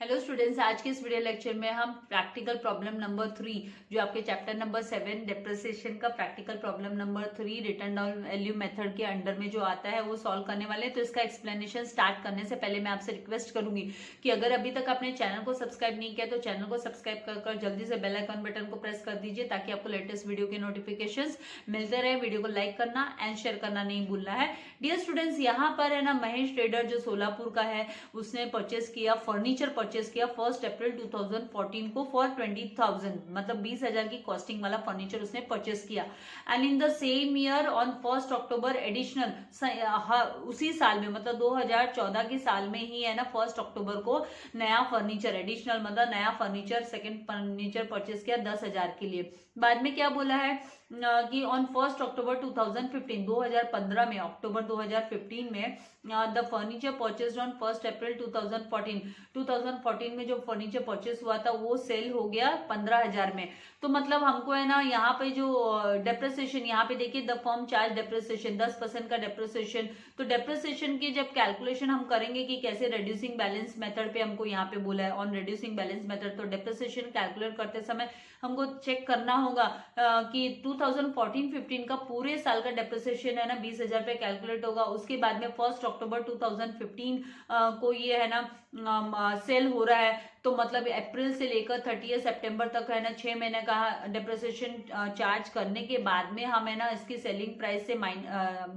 Hello students, आज के इस वीडियो लेक्चर में हम प्रैक्टिकल प्रॉब्लम नंबर 3 जो आपके चैप्टर नंबर 7 डेप्रिसिएशन का practical problem number 3 return down value method के अंडर में जो आता है वो सॉल्व करने वाले हैं। तो इसका एक्सप्लेनेशन स्टार्ट करने से पहले मैं आपसे रिक्वेस्ट करूंगी कि अगर अभी तक आपने चैनल को सब्सक्राइब नहीं किया तो चैनल को सब्सक्राइब कर जल्दी से बेल आइकन बटन को प्रेस कर दीजिए ताकि आपको लेटेस्ट वीडियो के नोटिफिकेशन मिलते रहे। वीडियो को लाइक करना एंड शेयर करना नहीं भूलना है। डियर स्टूडेंट्स, यहाँ पर है ना महेश ट्रेडर जो सोलापुर का है उसने परचेस किया फर्नीचर परचेस किया 1 अप्रैल 2014 को फॉर 20,000, मतलब 20,000 की कॉस्टिंग वाला फर्नीचर उसने परचेस किया। And in the same year on 1 October additional, उसी साल में मतलब 2014 के साल में ही है ना 1 अक्टूबर को नया फर्नीचर एडिशनल मतलब नया फर्नीचर सेकंड फर्नीचर परचेस किया 10,000 के लिए। बाद में क्या बोला है कि ऑन 1 अक्टूबर 2015, 2015 में अक्टूबर 2015 में द फर्नीचर परचेस्ड ऑन 1 अप्रैल 2014 में जो फर्नीचर परचेस हुआ था वो सेल हो गया 15,000 में। तो मतलब हमको है ना यहाँ पे जो डेप्रिसिएशन, यहाँ पे देखिए द फर्म चार्ज डेप्रिसिएशन 10% का डेप्रिसिएशन। तो डेप्रिसिएशन की जब कैलकुलेशन हम करेंगे कि कैसे रिड्यूसिंग बैलेंस मेथड पे हमको यहाँ पे बोला है ऑन रिड्यूसिंग बैलेंस मेथड, तो डेप्रिसिएशन कैलकुलेट करते समय हमको चेक करना होगा कि 2014-15 का पूरे साल का डेप्रिसिएशन है ना 20,000 पे कैलकुलेट होगा। उसके बाद में 1 अक्टूबर 2015 को ये है ना सेल हो रहा है, तो मतलब अप्रैल से लेकर 30 सितंबर तक है ना 6 महीने का डेप्रिसिएशन चार्ज करने के बाद में हम है ना इसकी सेलिंग प्राइस से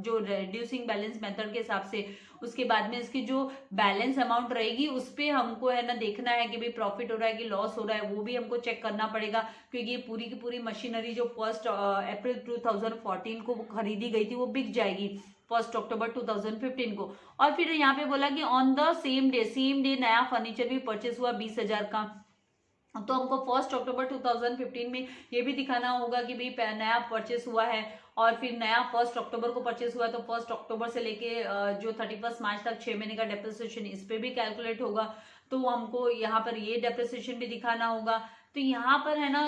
जो रिड्यूसिंग बैलेंस मेथड के हिसाब से उसके बाद में इसकी जो बैलेंस अमाउंट रहेगी उस पे हमको है ना देखना है कि भाई प्रॉफिट हो रहा है कि लॉस हो रहा है, वो भी हमको चेक करना पड़ेगा। क्योंकि ये पूरी की पूरी मशीनरी जो 1 अप्रैल 2014 को खरीदी गई थी वो बिक जाएगी 1 अक्टूबर 2015 को। और फिर यहाँ पे बोला कि ऑन द सेम डे नया फर्नीचर भी परचेस हुआ 20,000 का। तो हमको 1 अक्टूबर 2015 में ये भी दिखाना होगा कि भाई नया परचेस हुआ है और फिर नया 1 अक्टूबर को परचेस हुआ, तो 1 अक्टूबर से लेके जो 31 मार्च तक 6 महीने का डेप्रिसिएशन इस पे भी कैलकुलेट होगा। तो हमको यहाँ पर ये डेप्रिसिएशन भी दिखाना होगा। तो यहाँ पर है ना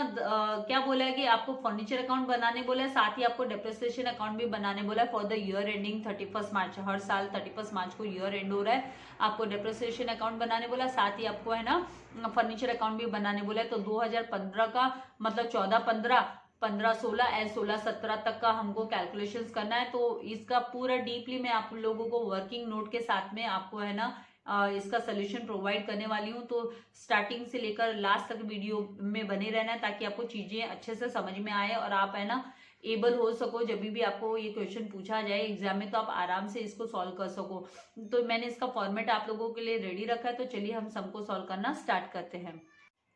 क्या बोला है कि आपको फर्नीचर अकाउंट बनाने बोला है, साथ ही आपको डेप्रिसिएशन अकाउंट भी बनाने बोला है फॉर द ईयर एंडिंग 31 मार्च। हर साल 31 मार्च को ईयर एंड हो रहा है, आपको डेप्रिसिएशन अकाउंट बनाने बोला, साथ ही आपको है ना फर्नीचर अकाउंट भी बनाने बोला है। तो 2015 का मतलब 14-15, 15-16 एंड 16-17 तक का हमको कैलकुलेशंस करना है। तो इसका पूरा डीपली मैं आप लोगों को वर्किंग नोट के साथ में आपको है ना इसका सोल्यूशन प्रोवाइड करने वाली हूँ। तो स्टार्टिंग से लेकर लास्ट तक वीडियो में बने रहना है ताकि आपको चीजें अच्छे से समझ में आए और आप है ना एबल हो सको जब भी आपको ये क्वेश्चन पूछा जाए एग्जाम में तो आप आराम से इसको सॉल्व कर सको। तो मैंने इसका फॉर्मेट आप लोगों के लिए रेडी रखा है, तो चलिए हम सबको सॉल्व करना स्टार्ट करते हैं।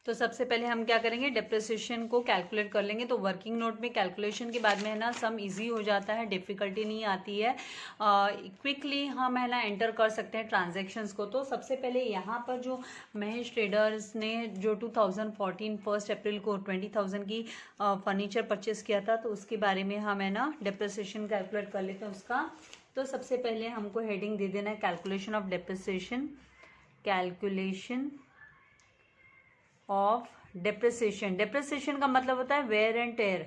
तो सबसे पहले हम क्या करेंगे, डेप्रिसिएशन को कैलकुलेट कर लेंगे। तो वर्किंग नोट में कैलकुलेशन के बाद में है ना सम इजी हो जाता है, डिफिकल्टी नहीं आती है, क्विकली हम है ना एंटर कर सकते हैं ट्रांजैक्शंस को। तो सबसे पहले यहाँ पर जो महेश ट्रेडर्स ने जो 2014 1 अप्रैल को 20,000 की फर्नीचर परचेस किया था, तो उसके बारे में हम है ना डेप्रिसिएशन कैलकुलेट कर लेते हैं उसका। तो सबसे पहले हमको हेडिंग दे देना है calculation of depreciation, calculation of depreciation. Depreciation का मतलब होता है वेयर एंड टेयर,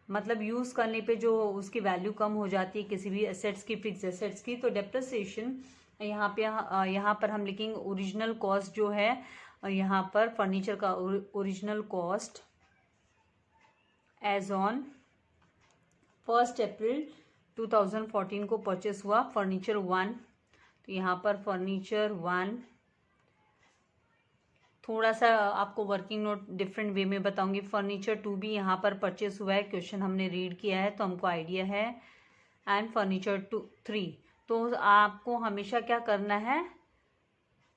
मतलब यूज करने पे जो उसकी वैल्यू कम हो जाती है किसी भी एसेट्स की, फिक्स एसेट्स की। तो डेप्रिसिएशन यहाँ पर हम लिखेंगे ओरिजिनल कॉस्ट जो है यहाँ पर फर्नीचर का ओरिजिनल कॉस्ट एज ऑन 1 अप्रैल 2014 को परचेस हुआ फर्नीचर 1। तो यहाँ पर फर्नीचर 1, थोड़ा सा आपको वर्किंग नोट डिफरेंट वे में बताऊंगी। फर्नीचर 2 भी यहाँ पर परचेस हुआ है, क्वेश्चन हमने रीड किया है तो हमको आइडिया है। एंड फर्नीचर 3, तो आपको हमेशा क्या करना है,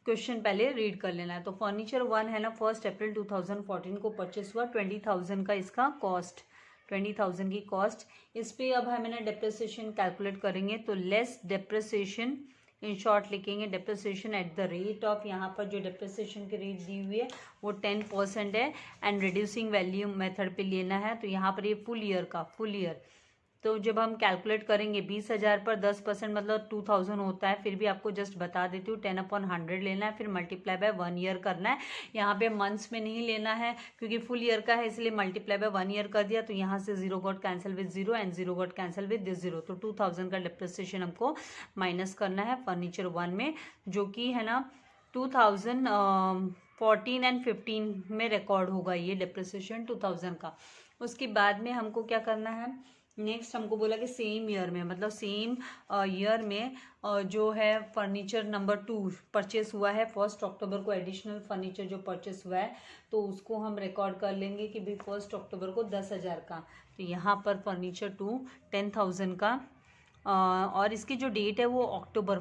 क्वेश्चन पहले रीड कर लेना है। तो फर्नीचर 1 है ना 1 अप्रैल 2014 को परचेस हुआ, 20,000 का इसका कॉस्ट, 20,000 की कॉस्ट। इस पे अब हम ना डेप्रिसिएशन कैलकुलेट करेंगे। तो लेस डेप्रिसिएशन, इन शॉर्ट लिखेंगे depreciation at the rate of, यहाँ पर जो डेप्रिसिएशन की रेट दी हुई है वो 10% है एंड रिड्यूसिंग वैल्यू मेथड पे लेना है। तो यहाँ पर ये फुल ईयर, तो जब हम कैलकुलेट करेंगे 20,000 पर 10% मतलब 2,000 होता है। फिर भी आपको जस्ट बता देती हूँ 10/100 लेना है, फिर मल्टीप्लाई बाय 1 ईयर करना है। यहाँ पे मंथ्स में नहीं लेना है क्योंकि फुल ईयर का है, इसलिए मल्टीप्लाई बाय 1 ईयर कर दिया। तो यहाँ से 0 got cancel with 0 and 0 got cancel with this 0। तो 2,000 का डेप्रिसिएशन हमको माइनस करना है फर्नीचर 1 में, जो कि है ना 2014 एंड 15 में रिकॉर्ड होगा ये डेप्रिसिएशन 2000 का। उसके बाद में हमको क्या करना है, नेक्स्ट हमको बोला कि सेम ईयर में, मतलब सेम ईयर में जो है फर्नीचर नंबर 2 परचेस हुआ है 1 अक्टूबर को, एडिशनल फर्नीचर जो परचेस हुआ है तो उसको हम रिकॉर्ड कर लेंगे कि भाई 1 अक्टूबर को 10,000 का। तो यहाँ पर फर्नीचर 2 10,000 का, और इसकी जो डेट है वो अक्टूबर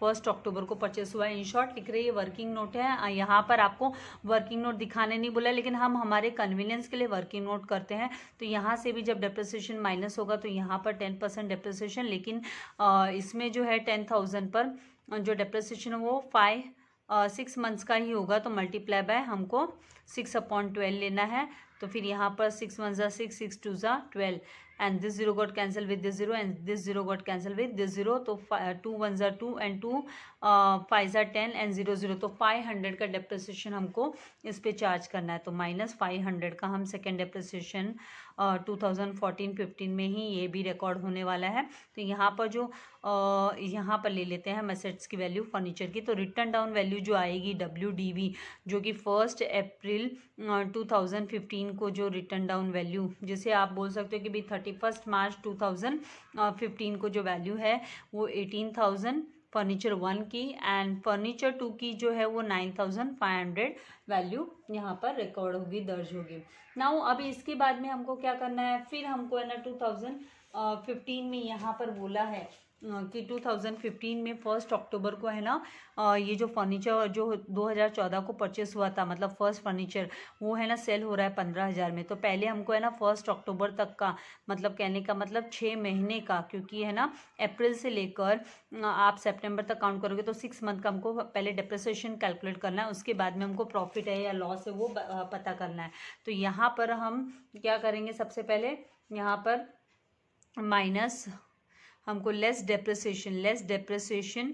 1 अक्टूबर को परचेस हुआ है। इन शॉर्ट लिख रही है, वर्किंग नोट है। यहाँ पर आपको वर्किंग नोट दिखाने नहीं बोला, लेकिन हम हमारे कन्वीनियंस के लिए वर्किंग नोट करते हैं। तो यहाँ से भी जब डेप्रिसिएशन माइनस होगा तो यहाँ पर 10% डेप्रिसिएशन, लेकिन इसमें जो है 10,000 पर जो डेप्रिसिएशन है वो 6 मंथ्स का ही होगा। तो मल्टीप्लाई बाय हमको 6/12 लेना है। तो फिर यहाँ पर 6 1 ज़ा 6, 6 2 ज़ा 12, and this 0 got cancel with this 0, and this 0 got cancel with this 0। तो 2 1 ज़ा 2 एंड 2 5 ज़ा 10 एंड 0 0। तो 500 का डेप्रिसिएशन हमको इस पे चार्ज करना है। तो -500 का हम सेकेंड डेप्रिसिएशन 2014-15 में ही ये भी रिकॉर्ड होने वाला है। तो यहाँ पर जो यहाँ पर ले लेते हैं हम एसेट्स की वैल्यू फर्नीचर की। तो रिटर्न डाउन वैल्यू जो आएगी WDV, जो कि 1 अप्रैल 2015 को जो रिटर्न डाउन वैल्यू, जिसे आप बोल सकते हो कि भाई 31 मार्च 2015 को जो वैल्यू है वो 18,000 फर्नीचर 1 की, एंड फर्नीचर 2 की जो है वो 9,500 वैल्यू यहाँ पर रिकॉर्ड होगी, दर्ज होगी। नाउ अभी इसके बाद में हमको क्या करना है, फिर हमको है ना 2015 में यहाँ पर बोला है कि 2015 में 1 अक्टूबर को है ना ये जो फर्नीचर जो 2014 को परचेस हुआ था, मतलब फर्स्ट फर्नीचर, वो है ना सेल हो रहा है 15,000 में। तो पहले हमको है ना 1 अक्टूबर तक का, मतलब कहने का मतलब 6 महीने का, क्योंकि है ना अप्रैल से लेकर आप सितंबर तक काउंट करोगे तो 6 मंथ का हमको पहले डेप्रिसिएशन कैलकुलेट करना है। उसके बाद में हमको प्रॉफिट है या लॉस है वो पता करना है। तो यहाँ पर हम क्या करेंगे, सबसे पहले यहाँ पर माइनस हमको less depreciation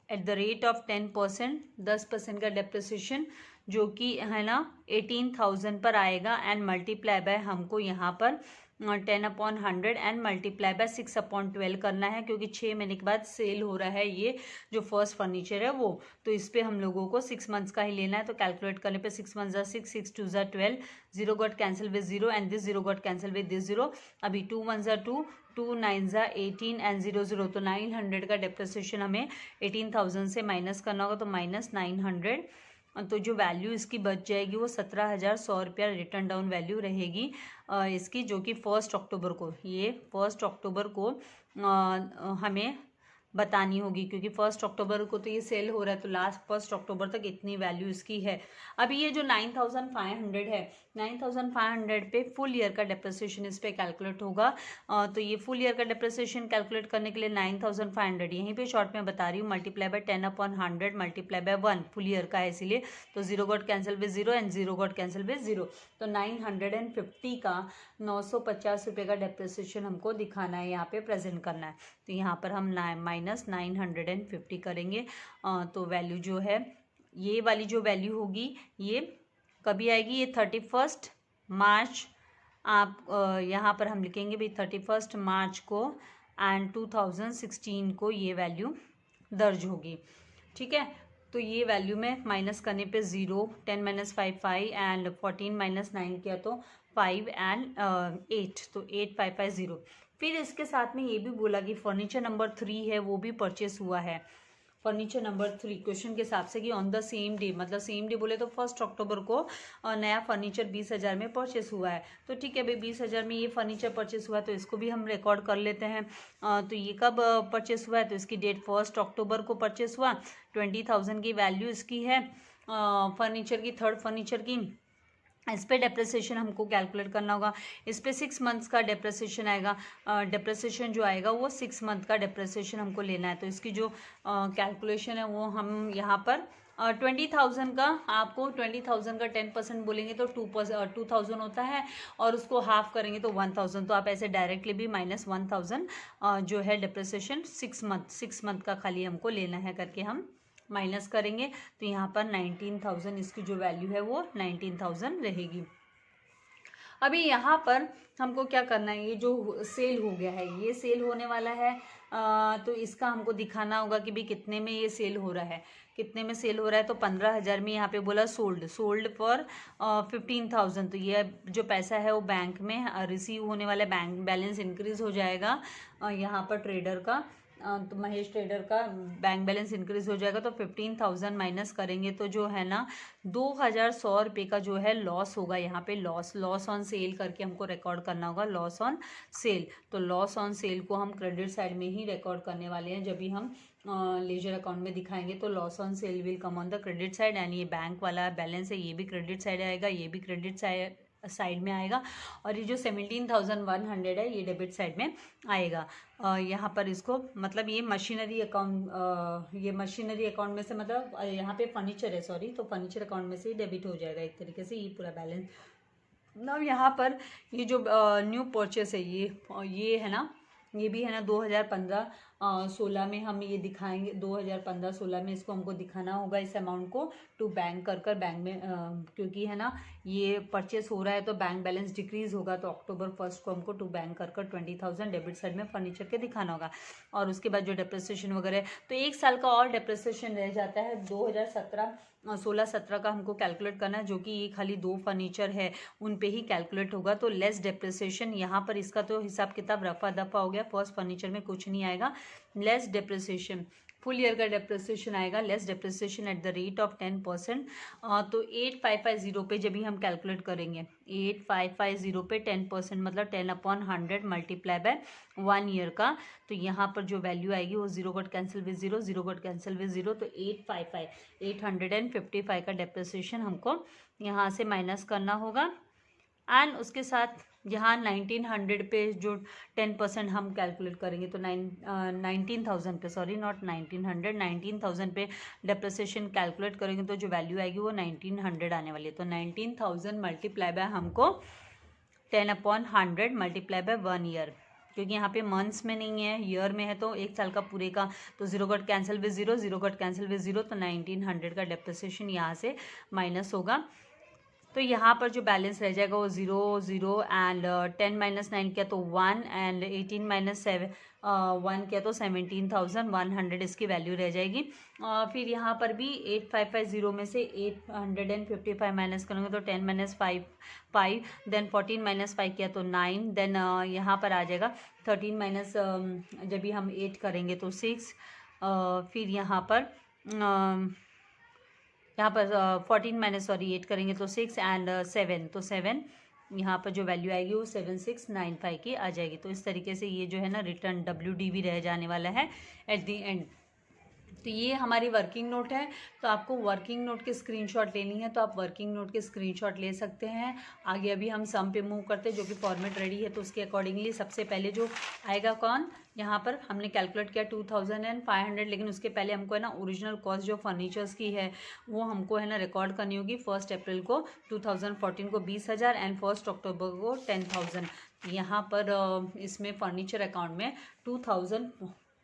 at the rate of 10%, 10% का डेप्रिसिएशन जो कि है ना 18,000 पर आएगा, एंड मल्टीप्लाई बाय हमको यहाँ पर 10/100 एंड मल्टीप्लाई बाय 6/12 करना है, क्योंकि 6 महीने के बाद सेल हो रहा है ये जो फर्स्ट फर्नीचर है वो। तो इस पे हम लोगों को 6 मंथ्स का ही लेना है। तो कैलकुलेट करने पे 6 1 ज़ा 6, 6 2 ज़ा 12, 0 got cancel with 0, and this 0 got cancel with this 0। अभी 2 1 ज़ा 2, 2 9 ज़ा 18 एंड 0 0। तो 900 का डेप्रिसिएशन हमें 18,000 से माइनस करना होगा, तो -900। तो जो वैल्यू इसकी बच जाएगी वो 17,100 रुपया रिटर्न डाउन वैल्यू रहेगी इसकी, जो कि 1 अक्टूबर को, ये 1 अक्टूबर को हमें बतानी होगी, क्योंकि 1 अक्टूबर को तो ये सेल हो रहा है, तो लास्ट 1 अक्टूबर तक इतनी वैल्यू इसकी है। अभी ये जो 9,500 है, 9,500 पे फुल ईयर का डेप्रिसिएशन इस पे कैलकुलेट होगा। तो ये फुल ईयर का डेप्रिसिएशन कैलकुलेट करने के लिए 9,500 यहीं पे शॉर्ट में बता रही हूँ, multiply by 10/100 multiply by 1, full year का है इसीलिए। तो 0 got cancel with 0 and 0 got cancel with 0। तो 950 का 950 रुपये का डेप्रिसिएशन हमको दिखाना है, यहाँ पे प्रेजेंट करना है। तो यहाँ पर हम -950 करेंगे। तो वैल्यू जो है, ये वाली जो वैल्यू होगी ये कभी आएगी, ये 31 मार्च, आप यहाँ पर हम लिखेंगे भाई 31 मार्च को एंड 2016 को ये वैल्यू दर्ज होगी। ठीक है, तो ये वैल्यू में माइनस करने पे 0, 10 - 5 5 एंड 14 - 9 किया तो 5 एंड 8, तो 8550। फिर इसके साथ में ये भी बोला कि फर्नीचर नंबर 3 है वो भी परचेस हुआ है। फर्नीचर नंबर 3 क्वेश्चन के हिसाब से कि ऑन द सेम डे, मतलब सेम डे बोले तो 1 अक्टूबर को नया फर्नीचर 20,000 में परचेस हुआ है। तो ठीक है भाई, 20,000 में ये फर्नीचर परचेस हुआ है, तो इसको भी हम रिकॉर्ड कर लेते हैं। तो ये कब परचेस हुआ है, तो इसकी डेट 1 अक्टूबर को परचेस हुआ। 20,000 की वैल्यू इसकी है फर्नीचर की, थर्ड फर्नीचर की। इस पे डेप्रिसिएशन हमको कैलकुलेट करना होगा। इस पे 6 मंथ्स का डेप्रिसिएशन आएगा। डेप्रिसिएशन जो आएगा वो 6 मंथ का डेप्रिसिएशन हमको लेना है। तो इसकी जो कैलकुलेशन है वो हम यहाँ पर 20,000 का, आपको 20,000 का 10% बोलेंगे तो 2,000 होता है, और उसको हाफ करेंगे तो 1,000। तो आप ऐसे डायरेक्टली भी -1,000 जो है डेप्रिसिएशन 6 मंथ का खाली हमको लेना है करके हम माइनस करेंगे। तो यहाँ पर 19,000 इसकी जो वैल्यू है वो 19,000 रहेगी। अभी यहाँ पर हमको क्या करना है, ये जो सेल हो गया है ये सेल होने वाला है, तो इसका हमको दिखाना होगा कि भाई कितने में ये सेल हो रहा है, कितने में सेल हो रहा है। तो 15,000 में यहाँ पे बोला सोल्ड फॉर 15,000। तो ये जो पैसा है वो बैंक में रिसीव होने वाला, बैंक बैलेंस इंक्रीज हो जाएगा यहाँ पर ट्रेडर का, तो महेश ट्रेडर का बैंक बैलेंस इंक्रीज हो जाएगा। तो 15,000 माइनस करेंगे तो जो है ना 2,100 रुपये का जो है लॉस होगा। यहाँ पे लॉस ऑन सेल करके हमको रिकॉर्ड करना होगा, लॉस ऑन सेल। तो लॉस ऑन सेल को हम क्रेडिट साइड में ही रिकॉर्ड करने वाले हैं। जब भी हम लेजर अकाउंट में दिखाएंगे तो loss on cell will come on the credit side, and ये बैंक वाला बैलेंस है ये भी क्रेडिट साइड आएगा, ये भी क्रेडिट साइड में आएगा, और ये जो 17,100 है ये डेबिट साइड में आएगा। यहाँ पर इसको मतलब ये मशीनरी अकाउंट में से, मतलब यहाँ पे फर्नीचर है, सॉरी, तो फर्नीचर अकाउंट में से ही डेबिट हो जाएगा एक तरीके से ये पूरा बैलेंस। अब यहाँ पर ये जो न्यू परचेस है ये है ना, ये भी है ना 2015-16 में हम ये दिखाएंगे, 2015-16 में इसको हमको दिखाना होगा इस अमाउंट को टू बैंक कर बैंक में, क्योंकि है ना ये परचेस हो रहा है तो बैंक बैलेंस डिक्रीज होगा। तो अक्टूबर 1 को हमको टू बैंक कर 20,000 डेबिट साइड में फर्नीचर के दिखाना होगा। और उसके बाद जो डेप्रिसिएशन वगैरह है तो 1 साल का और डेप्रिसिएशन रह जाता है। 2016-17 का हमको कैलकुलेट करना है, जो कि ये खाली 2 फर्नीचर है उन पे ही कैलकुलेट होगा। तो लेस डेप्रिसिएशन, यहाँ पर इसका तो हिसाब किताब रफा दफा हो गया, फर्स्ट फर्नीचर में कुछ नहीं आएगा। लेस डेप्रिसिएशन, फुल ईयर का डेप्रिसिएशन आएगा, less depreciation at the rate of 10%। तो 8550 पे जब भी हम कैलकुलेट करेंगे 8550 पे 10% मतलब 10/100 मल्टीप्लाई बाय 1 ईयर का, तो यहाँ पर जो वैल्यू आएगी वो 0 गॉट कैंसिल विद 0 तो 855 का डेप्रिसिएशन हमको यहाँ से माइनस करना होगा। एंड उसके साथ यहाँ 1900 पे जो 10% हम कैलकुलेट करेंगे तो 19,000 पे, सॉरी नॉट 1900, 19,000 पे डेप्रिसिएशन कैलकुलेट करेंगे तो जो वैल्यू आएगी वो 1900 आने वाली है। तो 19,000 मल्टीप्लाई बाय हमको 10/100 मल्टीप्लाई बाय 1 ईयर, क्योंकि यहाँ पे मंथ्स में नहीं है ईयर में है, तो 1 साल का पूरे का, तो 0 got cancel with 0 got cancel with 0, तो 1900 का डेप्रिसिएशन यहाँ से माइनस होगा। तो यहाँ पर जो बैलेंस रह जाएगा वो 0 एंड 10 - 9 किया तो 1 एंड 18 - 1 किया तो 17,100 इसकी वैल्यू रह जाएगी। फिर यहाँ पर भी 8550 में से 855 माइनस करेंगे तो 10 - 5 देन 14 - 5 किया तो 9, देन यहाँ पर आ जाएगा 13 जब भी हम 8 करेंगे तो 6, फिर यहाँ पर 8 करेंगे तो 6 एंड 7, तो 7 यहाँ पर जो वैल्यू आएगी वो 7695 की आ जाएगी। तो इस तरीके से ये जो है ना रिटर्न WDV रह जाने वाला है एट दी एंड। तो ये हमारी वर्किंग नोट है। तो आपको वर्किंग नोट की स्क्रीनशॉट लेनी है तो आप वर्किंग नोट की स्क्रीनशॉट ले सकते हैं। आगे अभी हम सम पे मूव करते हैं, जो कि फॉर्मेट रेडी है, तो उसके अकॉर्डिंगली सबसे पहले जो आएगा कौन, यहाँ पर हमने कैलकुलेट किया 2,500, लेकिन उसके पहले हमको है ना ओरिजिनल कॉस्ट जो फर्नीचर्स की है वो हमको है ना रिकॉर्ड करनी होगी। 1 अप्रैल को 2014 को 20,000 एंड 1 अक्टूबर को 10,000। यहाँ पर इसमें फर्नीचर अकाउंट में 2000,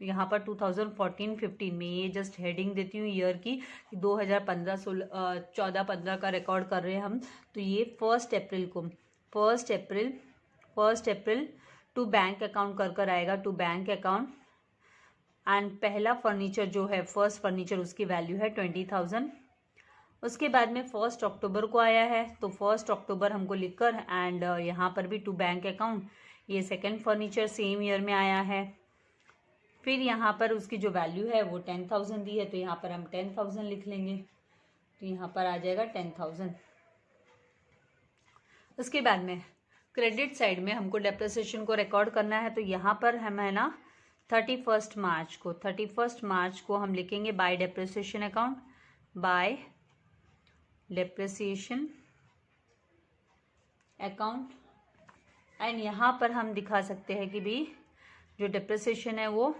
यहाँ पर 2014-15 में, ये जस्ट हेडिंग देती हूँ ईयर की, 2014-15 का रिकॉर्ड कर रहे हैं हम। तो ये 1 अप्रैल को 1 अप्रैल टू बैंक अकाउंट कर आएगा, टू बैंक अकाउंट। एंड पहला फर्नीचर जो है फर्स्ट फर्नीचर उसकी वैल्यू है 20,000। उसके बाद में 1 अक्टूबर को आया है तो 1 अक्टूबर हमको लिखकर एंड यहाँ पर भी टू बैंक अकाउंट, ये सेकेंड फर्नीचर सेम ईयर में आया है। फिर यहाँ पर उसकी जो वैल्यू है वो 10,000 दी है, तो यहाँ पर हम 10,000 लिख लेंगे, तो यहाँ पर आ जाएगा 10,000। उसके बाद में क्रेडिट साइड में हमको डेप्रिसिएशन को रिकॉर्ड करना है, तो यहाँ पर हम है ना 31 मार्च को हम लिखेंगे bye depreciation account, bye depreciation account. And यहाँ पर हम दिखा सकते हैं कि भी जो डेप्रिसिएशन है वो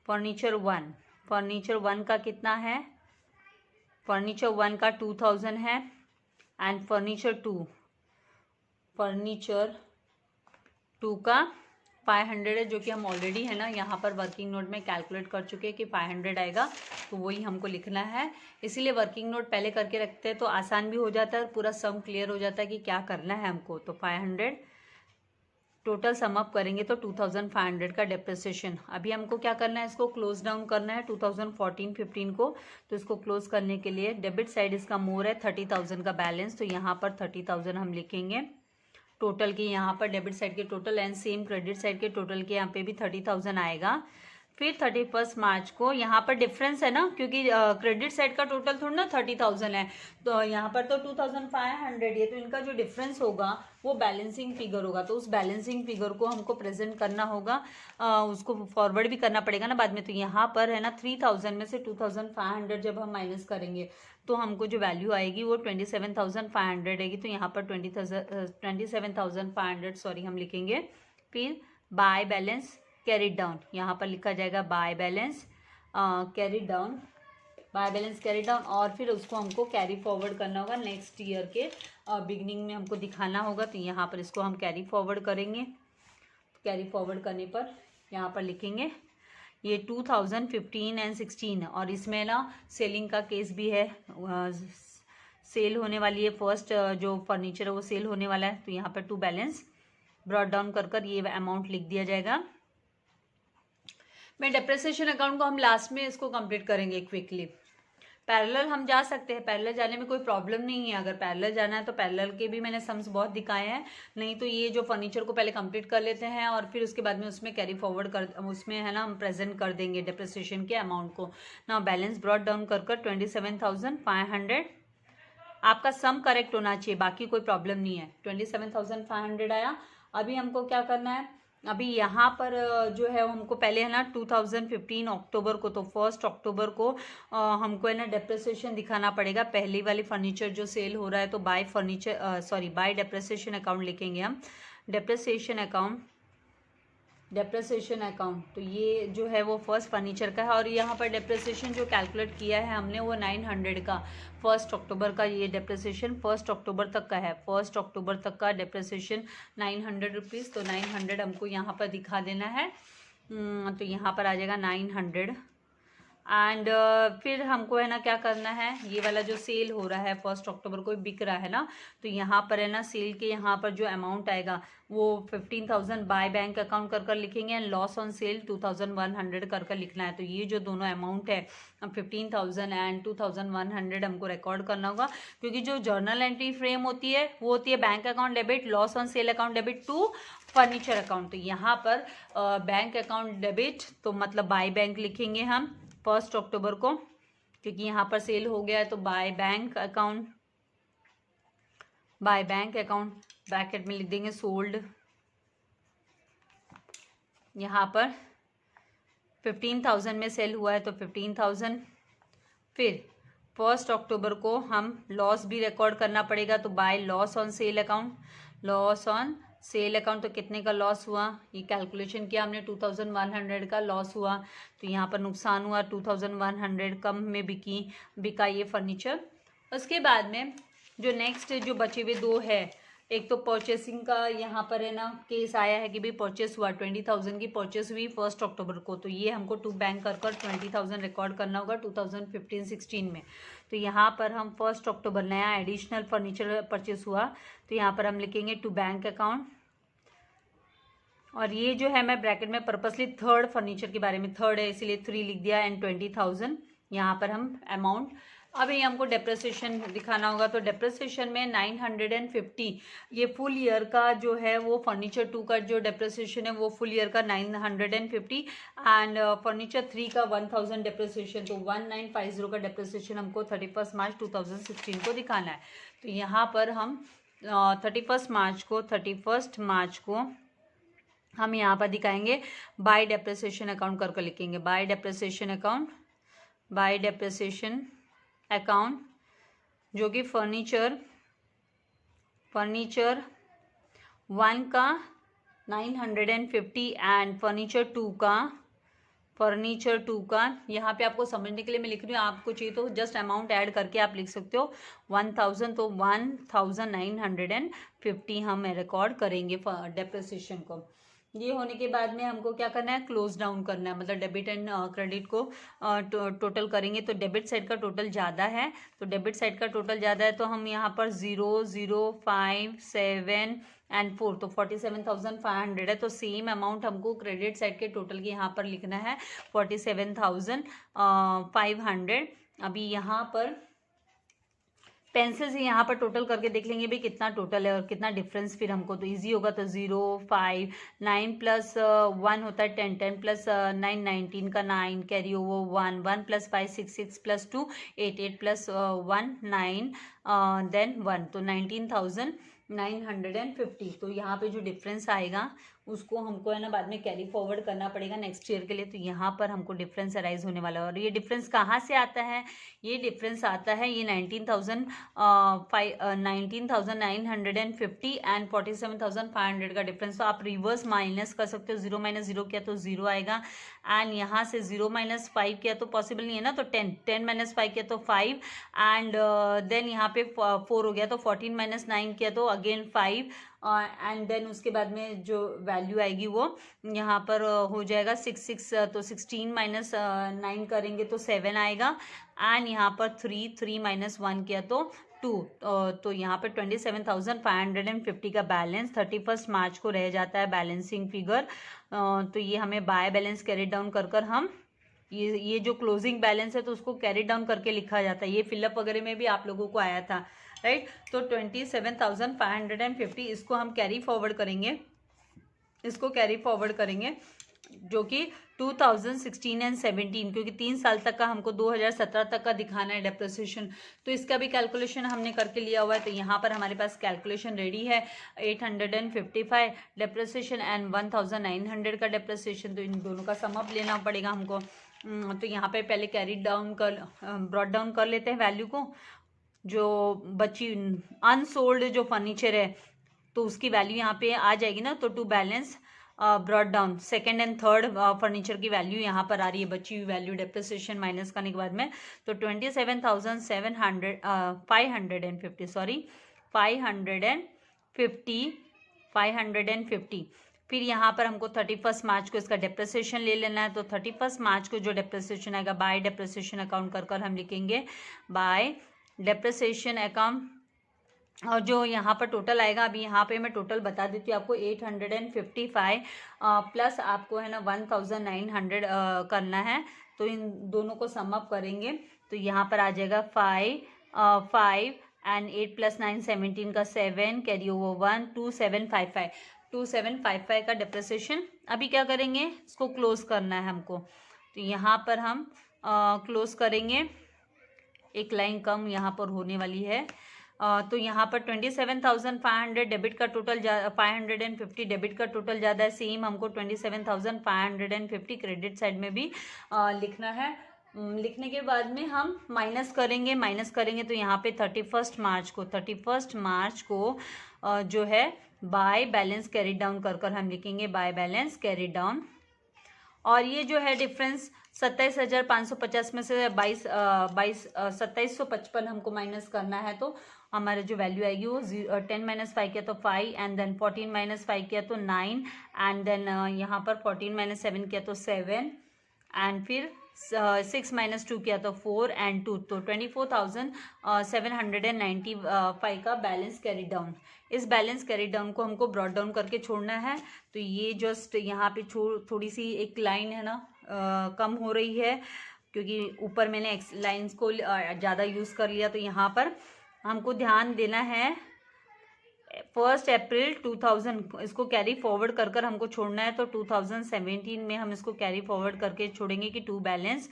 फर्नीचर 1 का कितना है, फर्नीचर 1 का 2,000 है एंड फर्नीचर 2 का 500 है, जो कि हम ऑलरेडी है ना यहाँ पर वर्किंग नोट में कैलकुलेट कर चुके हैं कि 500 आएगा, तो वही हमको लिखना है। इसीलिए वर्किंग नोट पहले करके रखते हैं तो आसान भी हो जाता है और पूरा सम क्लियर हो जाता है कि क्या करना है हमको। तो 500 टोटल सम अप करेंगे तो 2500 का डेप्रिसिएशन। अभी हमको क्या करना है, इसको क्लोज डाउन करना है 2014-15 को। तो इसको क्लोज करने के लिए डेबिट साइड इसका मोर है 30,000 का बैलेंस, तो यहाँ पर 30,000 हम लिखेंगे टोटल की, यहाँ पर डेबिट साइड के total and same credit side के टोटल के यहाँ पे भी 30,000 आएगा। फिर 31 मार्च को यहाँ पर डिफरेंस है ना, क्योंकि क्रेडिट साइड का टोटल थोड़ा ना 30,000 है, तो यहाँ पर तो 2,500 है, तो इनका जो डिफरेंस होगा वो बैलेंसिंग फिगर होगा। तो उस बैलेंसिंग फिगर को हमको प्रेजेंट करना होगा, उसको फॉरवर्ड भी करना पड़ेगा ना बाद में। तो यहाँ पर है ना 3,000 में से 2,500 जब हम माइनस करेंगे तो हमको जो वैल्यू आएगी वो 27,500 आएगी। तो यहाँ पर 27,500 सॉरी हम लिखेंगे। फिर बाय बैलेंस कैरिड डाउन, यहाँ पर लिखा जाएगा by balance carried down, by balance carry down, और फिर उसको हमको कैरी फॉरवर्ड करना होगा नेक्स्ट ईयर के बिगनिंग में हमको दिखाना होगा। तो यहाँ पर इसको हम कैरी फॉरवर्ड करेंगे। कैरी फॉरवर्ड करने पर यहाँ पर लिखेंगे ये 2015 एंड 16, और इसमें ना सेलिंग का केस भी है, सेल होने वाली है फर्स्ट जो फर्नीचर है वो सेल होने वाला है। तो यहाँ पर टू बैलेंस ब्रॉट डाउन कर ये अमाउंट लिख दिया जाएगा। मैं डेप्रिसिएशन अकाउंट को हम लास्ट में इसको कंप्लीट करेंगे क्विकली। पैरेलल हम जा सकते हैं, पैरेलल जाने में कोई प्रॉब्लम नहीं है। अगर पैरेलल जाना है तो पैरेलल के भी मैंने सम्स बहुत दिखाए हैं, नहीं तो ये जो फर्नीचर को पहले कंप्लीट कर लेते हैं और फिर उसके बाद में उसमें कैरी फॉरवर्ड कर, उसमें है ना हम प्रेजेंट कर देंगे डेप्रिसिएशन के अमाउंट को ना। बैलेंस ब्रॉट डाउन कर 27,500 आपका सम करेक्ट होना चाहिए, बाकी कोई प्रॉब्लम नहीं है। 27,500 आया। अभी हमको क्या करना है, अभी यहाँ पर जो है हमको पहले है ना 2015 अक्टूबर को, तो 1 अक्टूबर को हमको है ना डेप्रिसिएशन दिखाना पड़ेगा। पहली वाली फर्नीचर जो सेल हो रहा है तो bye furniture bye depreciation account लिखेंगे हम। डेप्रिसिएशन अकाउंट तो ये जो है वो फर्स्ट फर्नीचर का है, और यहाँ पर डेप्रिसिएशन जो कैलकुलेट किया है हमने वो 900 का 1 अक्टूबर का, ये डेप्रिसिएशन 1 अक्टूबर तक का है। 1 अक्टूबर तक का डेप्रिसिएशन 900 रुपीज़, तो 900 हमको यहाँ पर दिखा देना है। तो यहाँ पर आ जाएगा 900 एंड फिर हमको है ना क्या करना है, ये वाला जो सेल हो रहा है 1 अक्टूबर को बिक रहा है ना, तो यहाँ पर है ना सेल के यहाँ पर जो अमाउंट आएगा वो 15,000 बाय बैंक अकाउंट कर लिखेंगे एंड लॉस ऑन सेल 2,100 कर लिखना है। तो ये जो दोनों अमाउंट है 15,000 एंड 2,100 हमको रिकॉर्ड करना होगा, क्योंकि जो जर्नल एंट्री फ्रेम होती है वो होती है bank account debit, loss on sale account debit to furniture account. तो यहाँ पर बैंक अकाउंट डेबिट तो मतलब बाय बैंक लिखेंगे हम 1 अक्टूबर को, क्योंकि यहाँ पर सेल हो गया है। तो बाय बैंक अकाउंट ब्रैकेट में लिख देंगे सोल्ड, यहाँ पर 15,000 में सेल हुआ है तो 15,000। फिर 1 अक्टूबर को हम लॉस भी रिकॉर्ड करना पड़ेगा, तो by loss on sale account तो कितने का लॉस हुआ, ये कैलकुलेशन किया हमने 2,100 का लॉस हुआ। तो यहाँ पर नुकसान हुआ 2,100 कम में बिका ये फर्नीचर। उसके बाद में जो नेक्स्ट जो बचे हुए दो है, एक तो परचेसिंग का यहाँ पर है ना केस आया है कि भाई परचेस हुआ 20,000 की परचेस हुई 1 अक्टूबर को, तो ये हमको टू बैंक कर 20,000 रिकॉर्ड करना होगा 2015-16 में। तो यहाँ पर हम 1 अक्टूबर नया एडिशनल फर्नीचर परचेस हुआ, तो यहाँ पर हम लिखेंगे टू बैंक अकाउंट, और ये जो है मैं ब्रैकेट में पर्पसली थर्ड फर्नीचर के बारे में, थर्ड है इसीलिए 3 लिख दिया एंड 20,000 यहाँ पर हम अमाउंट। अभी हमको डेप्रिसिएशन दिखाना होगा, तो डेप्रिसिएशन में 950 ये फुल ईयर का जो है वो फर्नीचर 2 का जो डेप्रिसिएशन है वो फुल ईयर का 950 एंड फर्नीचर 3 का 1,000 डेप्रिसिएशन, तो 1950 का डेप्रिसिएशन हमको 31 मार्च 2016 को दिखाना है। तो यहाँ पर हम 31 मार्च को हम यहाँ पर दिखाएंगे बाय डेप्रिसिएशन अकाउंट कर लिखेंगे बाय डेप्रिसिएशन अकाउंट जो कि फर्नीचर 1 का 950 एंड फर्नीचर 2 का यहाँ पे आपको समझने के लिए मैं लिख रही हूँ, आपको चाहिए तो जस्ट अमाउंट ऐड करके आप लिख सकते हो 1,000, तो 1,950 हम रिकॉर्ड करेंगे डेप्रिसिएशन को। ये होने के बाद में हमको क्या करना है, क्लोज डाउन करना है, मतलब डेबिट एंड क्रेडिट को टोटल करेंगे। तो डेबिट साइड का टोटल ज़्यादा है, तो डेबिट साइड का टोटल ज़्यादा है, तो हम यहाँ पर 0, 0, 5, 7 एंड 4, तो 47,500 है। तो सेम अमाउंट हमको क्रेडिट साइड के टोटल के यहाँ पर लिखना है 47,500। अभी यहाँ पर पेंसिल से यहाँ पर टोटल करके देख लेंगे भाई कितना टोटल है और कितना डिफरेंस फिर हमको तो इजी होगा। तो 0, 5, 9 प्लस 1 होता है 10, 10 प्लस 9, 19 का 9 carry over 1, 1 plus 5, 6, 6 plus 2 8, 8 plus 1 9 then 1, तो 19,950। तो यहाँ पे जो डिफरेंस आएगा उसको हमको है ना बाद में कैरी फॉरवर्ड करना पड़ेगा नेक्स्ट ईयर के लिए। तो यहाँ पर हमको डिफरेंस अराइज होने वाला है, और ये डिफरेंस कहाँ से आता है, ये डिफरेंस आता है ये 19,950 एंड 47,500 का डिफरेंस। तो आप रिवर्स माइनस कर सकते हो, 0 माइनस 0 किया तो 0 आएगा, एंड यहाँ से 0 माइनस 5 किया तो पॉसिबल नहीं है ना, तो 10 माइनस 5 किया तो 5, एंड देन यहाँ पे 4 हो गया, तो 14 माइनस 9 किया तो अगेन 5, एंड देन उसके बाद में जो वैल्यू आएगी वो यहाँ पर हो जाएगा 6, तो 16 माइनस 9 करेंगे तो 7 आएगा, एंड यहाँ पर 3 माइनस 1 किया तो 2, तो यहाँ पर 27,550 का बैलेंस 31 मार्च को रह जाता है बैलेंसिंग फिगर। तो ये हमें बाय बैलेंस कैरी डाउन कर हम ये जो क्लोजिंग बैलेंस है तो उसको कैरी डाउन करके लिखा जाता है। ये फिलअप वगैरह में भी आप लोगों को आया था, राइट। तो 27,550 इसको हम कैरी फॉरवर्ड करेंगे, जो कि 2016 एंड 17, क्योंकि 3 साल तक का हमको 2017 तक का दिखाना है डेप्रिसिएशन। तो इसका भी कैलकुलेशन हमने करके लिया हुआ है। तो यहाँ पर हमारे पास कैलकुलेशन रेडी है, 855 डेप्रिसिएशन एंड 1900 का डेप्रिसिएशन। तो इन दोनों का सम अप लेना पड़ेगा हमको। तो यहाँ पे पहले कैरी डाउन ब्रॉट डाउन कर लेते हैं वैल्यू को, जो बची अनसोल्ड जो फर्नीचर है तो उसकी वैल्यू यहाँ पे आ जाएगी ना। तो to balance brought down second and third furniture की वैल्यू यहाँ पर आ रही है, बची हुई वैल्यू डेप्रिसिएशन माइनस करने के बाद में। तो 550 फिर यहाँ पर हमको 31 मार्च को इसका डेप्रिसिएशन ले लेना है। तो 31 मार्च को जो डेप्रिसिएशन आएगा बाय डेप्रिसिएशन अकाउंट कर हम लिखेंगे बाय डेप्रिसिएशन अकाउंट, और जो यहाँ पर टोटल आएगा अभी यहाँ पे मैं टोटल बता देती हूँ आपको, 855 प्लस आपको है ना 1900 करना है। तो इन दोनों को सम अप करेंगे तो यहाँ पर आ जाएगा 5 एंड 8 प्लस 9 17 का 7 कैरी ओवर 1 2755 का डेप्रिसिएशन। अभी क्या करेंगे, इसको क्लोज करना है हमको। तो यहाँ पर हम क्लोज करेंगे, एक लाइन कम यहाँ पर होने वाली है। तो यहाँ पर 27,500 डेबिट का टोटल 550 डेबिट का टोटल ज़्यादा है, सेम हमको 27,550 क्रेडिट साइड में भी लिखना है। लिखने के बाद में हम माइनस करेंगे तो यहाँ पे 31 मार्च को जो है बाय बैलेंस कैरी डाउन कर हम लिखेंगे बाय बैलेंस कैरी डाउन। और ये जो है डिफरेंस 27,550 में से 27,555 हमको माइनस करना है। तो हमारे जो वैल्यू आएगी वो 10 माइनस 5 किया तो 5, एंड देन 14 माइनस 5 किया तो 9, एंड देन यहाँ पर 14 माइनस 7 किया तो 7, एंड फिर 6 माइनस 2 किया तो 4 एंड 2, तो 24,795 का बैलेंस कैरी डाउन। इस बैलेंस कैरी डाउन को हमको ब्रॉट डाउन करके छोड़ना है। तो ये जस्ट यहाँ पे थोड़ी सी एक लाइन है ना कम हो रही है, क्योंकि ऊपर मैंने एक्स लाइन्स को ज़्यादा यूज़ कर लिया। तो यहाँ पर हमको ध्यान देना है 1 अप्रैल 2000 इसको कैरी फॉरवर्ड कर हमको छोड़ना है। तो 2017 में हम इसको कैरी फॉरवर्ड करके छोड़ेंगे कि टू बैलेंस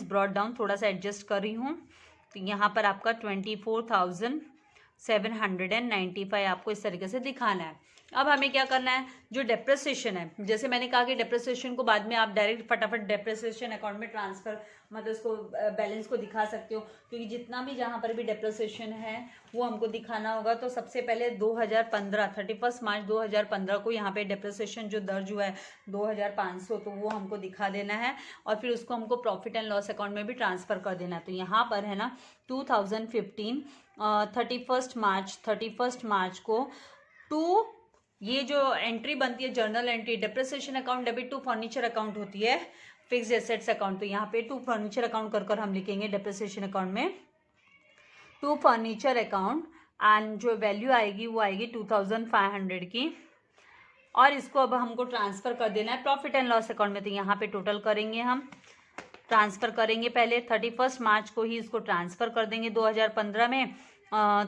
ब्रॉट डाउन। थोड़ा सा एडजस्ट कर रही हूँ। तो यहाँ पर आपका 24,795 आपको इस तरीके से दिखाना है। अब हमें क्या करना है, जो डेप्रिसिएशन है, जैसे मैंने कहा कि डेप्रिसिएशन को बाद में आप डायरेक्ट फटाफट डेप्रिसिएशन अकाउंट में ट्रांसफर मतलब इसको बैलेंस को दिखा सकते हो, क्योंकि जितना भी जहाँ पर भी डेप्रिसिएशन है वो हमको दिखाना होगा। तो सबसे पहले 2015 31 मार्च 2015 को यहाँ पे डेप्रिसिएशन जो दर्ज हुआ है 2,500, तो वो हमको दिखा देना है, और फिर उसको हमको प्रॉफिट एंड लॉस अकाउंट में भी ट्रांसफ़र कर देना है। तो यहाँ पर है ना 2015 31 मार्च को ये जो एंट्री बनती है journal entry, depreciation account debit to furniture account होती है फिक्स्ड एसेट्स अकाउंट। तो यहाँ पे टू फर्नीचर अकाउंट कर हम लिखेंगे डेप्रिसिएशन अकाउंट में टू फर्नीचर अकाउंट, एंड जो वैल्यू आएगी वो आएगी 2500 की, और इसको अब हमको ट्रांसफ़र कर देना है प्रॉफिट एंड लॉस अकाउंट में। तो यहाँ पे टोटल करेंगे, हम ट्रांसफ़र करेंगे पहले 31 मार्च को ही इसको ट्रांसफ़र कर देंगे 2015 में।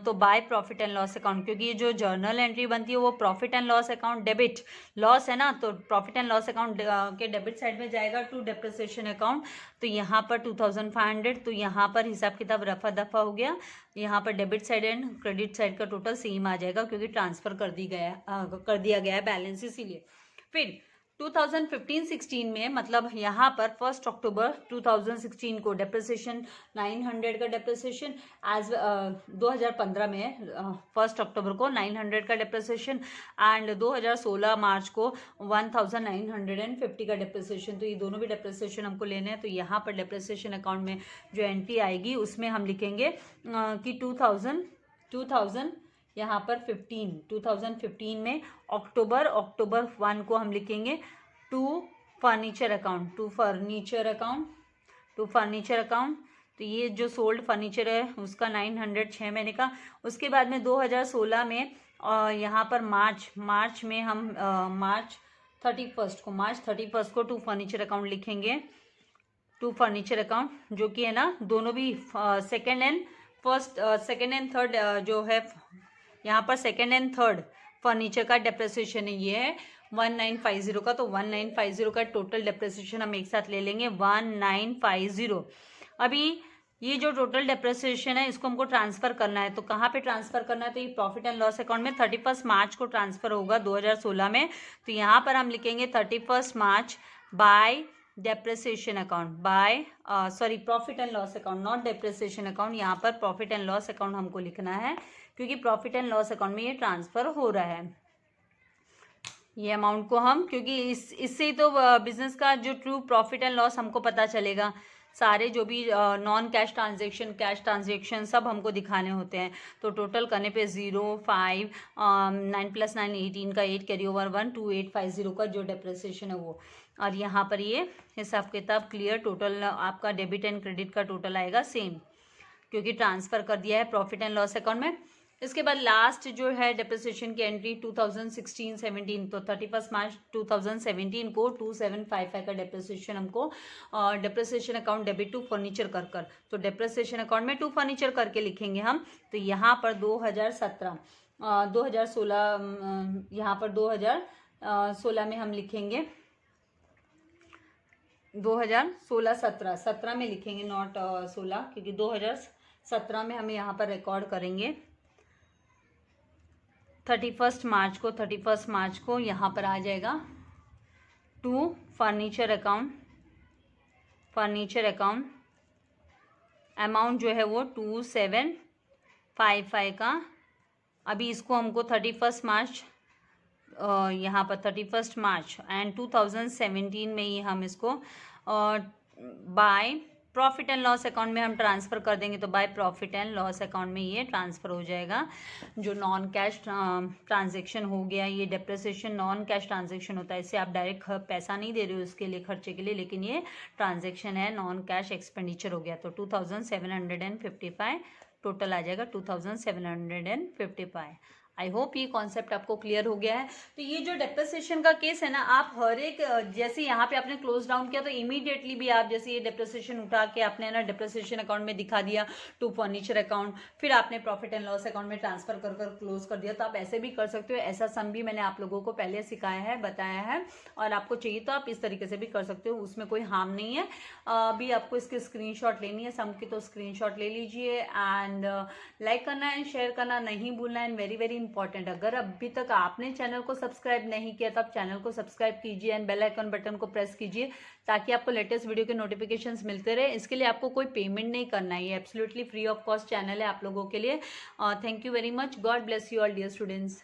तो by profit and loss account, क्योंकि ये जो जर्नल एंट्री बनती है वो profit and loss account debit, loss है ना, तो प्रॉफिट एंड लॉस अकाउंट के डेबिट साइड में जाएगा टू डेप्रिसिएशन अकाउंट। तो यहाँ पर 2500, तो यहाँ पर हिसाब किताब रफा दफा हो गया। यहाँ पर debit side and credit side का टोटल सेम आ जाएगा, क्योंकि ट्रांसफ़र कर दिया गया है बैलेंस, इसीलिए। फिर 2015-16 में, मतलब यहाँ पर 1 अक्टूबर 2016 को डेप्रिसिएशन 900 का डेप्रिसिएशन, एज 2015 में 1 अक्टूबर को 900 का डेप्रिसिएशन, एंड 2016 मार्च को 1950 का डेप्रिसिएशन। तो ये दोनों भी डेप्रिसिएशन हमको लेने हैं। तो यहाँ पर डेप्रिसिएशन अकाउंट में जो एंट्री आएगी उसमें हम लिखेंगे कि 2000 यहाँ पर 2015 में अक्टूबर 1 को हम लिखेंगे टू फर्नीचर अकाउंट। तो ये जो सोल्ड फर्नीचर है उसका 906 महीने का। उसके बाद में 2016 में यहाँ पर मार्च में हम मार्च 31 को टू फर्नीचर अकाउंट लिखेंगे, टू फर्नीचर अकाउंट, जो कि है ना दोनों भी सेकेंड एंड थर्ड जो है यहाँ पर सेकेंड एंड थर्ड फर्नीचर का डेप्रिसिएशन है, ये है 1950 का। तो 1950 का टोटल डेप्रिसिएशन हम एक साथ ले लेंगे 1950। अभी ये जो टोटल डेप्रिसिएशन है इसको हमको ट्रांसफ़र करना है। तो कहाँ पे ट्रांसफ़र करना है? तो ये प्रॉफिट एंड लॉस अकाउंट में 31 मार्च को ट्रांसफ़र होगा 2016 में। तो यहाँ पर हम लिखेंगे 31 March by depreciation account, profit and loss account, not depreciation account. यहाँ पर प्रॉफिट एंड लॉस अकाउंट हमको लिखना है, क्योंकि प्रॉफिट एंड लॉस अकाउंट में ये ट्रांसफ़र हो रहा है ये अमाउंट को हम, क्योंकि इससे ही तो बिजनेस का जो ट्रू प्रॉफिट एंड लॉस हमको पता चलेगा। सारे जो भी non cash transaction, cash transaction सब हमको दिखाने होते हैं। तो टोटल करने पे 0, 5, 9 + 9 18 का 8 कैरी ओवर 1 2850 का जो डेप्रिसिएशन है वो। और यहाँ पर ये हिसाब किताब क्लियर, टोटल आपका डेबिट एंड क्रेडिट का टोटल आएगा सेम, क्योंकि ट्रांसफ़र कर दिया है प्रॉफिट एंड लॉस अकाउंट में। इसके बाद लास्ट जो है डेप्रिसिएशन की एंट्री 2016-17, तो 31 मार्च 2017 को 2755 का डेप्रिसिएशन हमको depreciation account debit to furniture कर तो डेप्रिसिएशन अकाउंट में टू फर्नीचर करके लिखेंगे हम। तो यहाँ पर 2016 यहाँ पर 2016 में हम लिखेंगे 2016-17 में लिखेंगे, नॉट 16, क्योंकि 2017 में हम यहाँ पर रिकॉर्ड करेंगे 31 मार्च को यहाँ पर आ जाएगा टू फर्नीचर अकाउंट अमाउंट जो है वो 2755 का। अभी इसको हमको 31 मार्च यहाँ पर 31 मार्च एंड 2017 में ही हम इसको by profit and loss account में हम ट्रांसफ़र कर देंगे। तो by profit and loss account में ये ट्रांसफ़र हो जाएगा। जो नॉन कैश ट्रांजेक्शन हो गया, ये डेप्रिसिएशन नॉन कैश ट्रांजेक्शन होता है, इससे आप डायरेक्ट पैसा नहीं दे रहे हो उसके लिए, खर्चे के लिए, लेकिन ये ट्रांजेक्शन है, नॉन कैश एक्सपेंडिचर हो गया। तो 2755 टोटल आ जाएगा 2755। आई होप ये कॉन्सेप्ट आपको क्लियर हो गया है। तो ये जो डेप्रिसिएशन का केस है ना, आप हर एक, जैसे यहाँ पे आपने क्लोज डाउन किया तो इमीडिएटली भी आप जैसे ये डेप्रिसिएशन उठा के आपने ना डेप्रिसिएशन अकाउंट में दिखा दिया टू फर्नीचर अकाउंट, फिर आपने प्रॉफिट एंड लॉस अकाउंट में ट्रांसफर कर क्लोज कर दिया। तो आप ऐसे भी कर सकते हो, ऐसा सम भी मैंने आप लोगों को पहले सिखाया है, बताया है, और आपको चाहिए तो आप इस तरीके से भी कर सकते हो, उसमें कोई हार्म नहीं है। अभी आपको इसकी स्क्रीनशॉट लेनी है सम की, तो स्क्रीनशॉट ले लीजिए एंड लाइक करना एंड शेयर करना नहीं भूलना एंड वेरी वेरी इंपॉर्टेंट, अगर अभी तक आपने चैनल को सब्सक्राइब नहीं किया तो आप चैनल को सब्सक्राइब कीजिए एंड बेल आइकन बटन को प्रेस कीजिए, ताकि आपको लेटेस्ट वीडियो के नोटिफिकेशंस मिलते रहे। इसके लिए आपको कोई पेमेंट नहीं करना है, ये absolutely free of cost channel है आप लोगों के लिए। Thank you very much, god bless you all dear students.